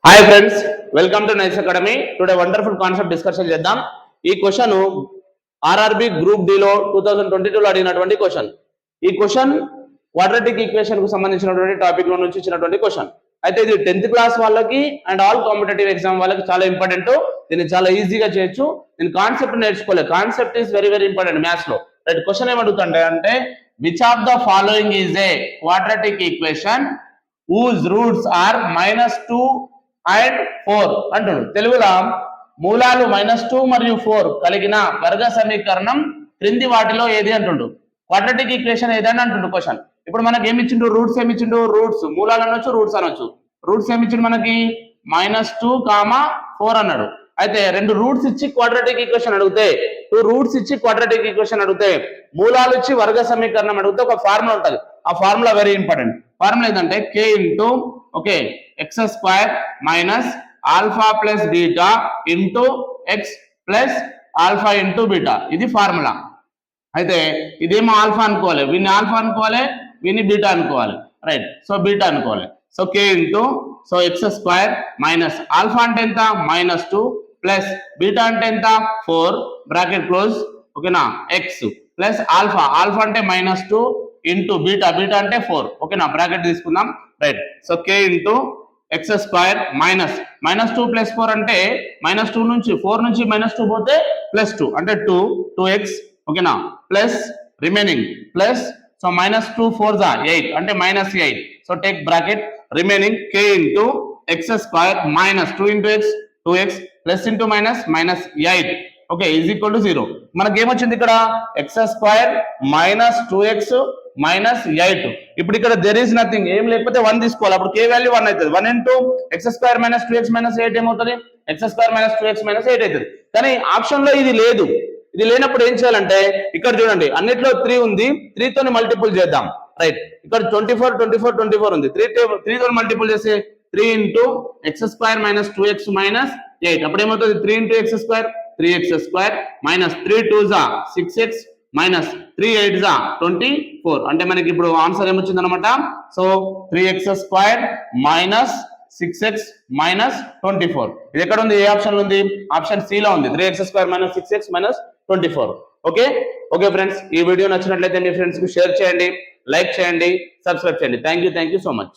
Hi friends, welcome to nice academy. Today wonderful concept discussion చేద్దాం. ఈ question RRB group D లో 2022లో అడిగినటువంటి question. ఈ క్వశ్చన్ క్వాడ్రాటిక్ ఈక్వేషన్ కు సంబంధించినటువంటి టాపిక్ లో నుంచి ఇచ్చినటువంటి క్వశ్చన్. అయితే ఇది 10th క్లాస్ వాళ్ళకి అండ్ ఆల్ కాంపిటేటివ్ ఎగ్జామ్ వాళ్ళకి చాలా ఇంపార్టెంట్. దీన్ని చాలా ఈజీగా చేయొచ్చు. నేను కాన్సెప్ట్ నేర్చుకోలేదు. Concept is very very important maths లో. రైట్, క్వశ్చన్ ఏమడుగుతుంటే అంటే which of the following is a quadratic equation whose roots are -2 and 4 అంటాడు. తెలుగులో మూలాలు -2 మరియు 4 కలిగిన వర్గ సమీకరణం క్రింది వాటిలో ఏది అంటుండు. క్వాడ్రాటిక్ ఈక్వేషన్ ఏదని అంటుండు క్వశ్చన్. ఇప్పుడు మనకి ఏమి ఇచ్చిండు? రూట్స్ ఏమి ఇచ్చిండు? రూట్స్, మూలాలు అనొచ్చు, రూట్స్ అనొచ్చు. రూట్స్ ఏమి ఇచ్చిండు మనకి? -2, 4 అన్నాడు. అయితే రెండు రూట్స్ ఇచ్చి క్వాడ్రాటిక్ ఈక్వేషన్ అడిగితే, 2 రూట్స్ ఇచ్చి క్వాడ్రాటిక్ ఈక్వేషన్ అడిగితే, మూలాలు ఇచ్చి వర్గ సమీకరణం అడిగితే ఒక ఫార్ములా ఉంటుంది. ఆ ఫార్ములా వెరీ ఇంపార్టెంట్. ఫార్ములా ఏంటంటే k into x square minus alpha plus beta into X plus alpha into beta. ఇది ఫార్ములా. అయితే ఇదేమో ఆల్ఫా అనుకోవాలి, వీన్ని ఆల్ఫా అనుకోవాలి, వీన్ని బీటా అనుకోవాలి. రైట్, సో బీటా అనుకోవాలి. So k into X square minus alpha అంటే ఎంత? -2 ప్లస్ బీటా అంటే ఎంత? 4 బ్రాకెట్ క్లోజ్. ఓకేనా, ఎక్స్ ప్లస్ ఆల్ఫా, ఆల్ఫా అంటే -2 ఇంటూ బీటా, బీటా అంటే 4. ఓకేనా, బ్రాకెట్ తీసుకుందాం. Right, so k into X square minus -2 plus 4 అంటే -2 నుంచి 4 నుంచి -2 పోతే +2 అంటే 2x. ఓకేనా, ప్లస్ రిమైనింగ్ ప్లస్ సో -2 4 8 అంటే -8. So take bracket remaining k into X square minus 2 into X 2x plus into minus -8. Okay, is equal to 0. మనకి ఏమొచ్చింది ఇక్కడ? X square minus 2x minus 8. ఇప్పుడు ఇక్కడ దెర్ ఈస్ నథింగ్, ఏం లేకపోతే 1 తీసుకోవాలి. అప్పుడు k వాల్యూ 1 అవుతుంది. 1 into X square minus 2x minus 8 ఏమవుతుంది? X square minus 2x minus 8 అవుతుంది. కానీ ఆప్షన్ లో ఇది లేదు. ఇది లేనప్పుడు ఏం చేయాలంటే ఇక్కడ చూడండి, అన్నిట్లో 3 ఉంది, 3 తోని మల్టిపుల్ చేద్దాం. రైట్, ఇక్కడ 24 ఉంది. 3 తోని మల్టిపుల్ చేస్తే 3 into X square minus 2x minus 8. అప్పుడు ఏమవుతుంది? 3 into X square 3x square minus 3 2 6x minus 3 8 24. అంటే మనకి ఇప్పుడు ఆన్సర్ ఏమొచ్చింది అనమాట. So 3x square minus 6x minus 24. ఇది ఎక్కడ ఉంది? ఏ ఆప్షన్ ఉంది? ఆప్షన్ సి లో ఉంది. 3x square minus 6x minus 24. Okay friends, ఈ వీడియో నచ్చినట్లయితే మీ ఫ్రెండ్స్ కి షేర్ చేయండి, లైక్ చేయండి, సబ్స్క్రైబ్ చేయండి. Thank you so much.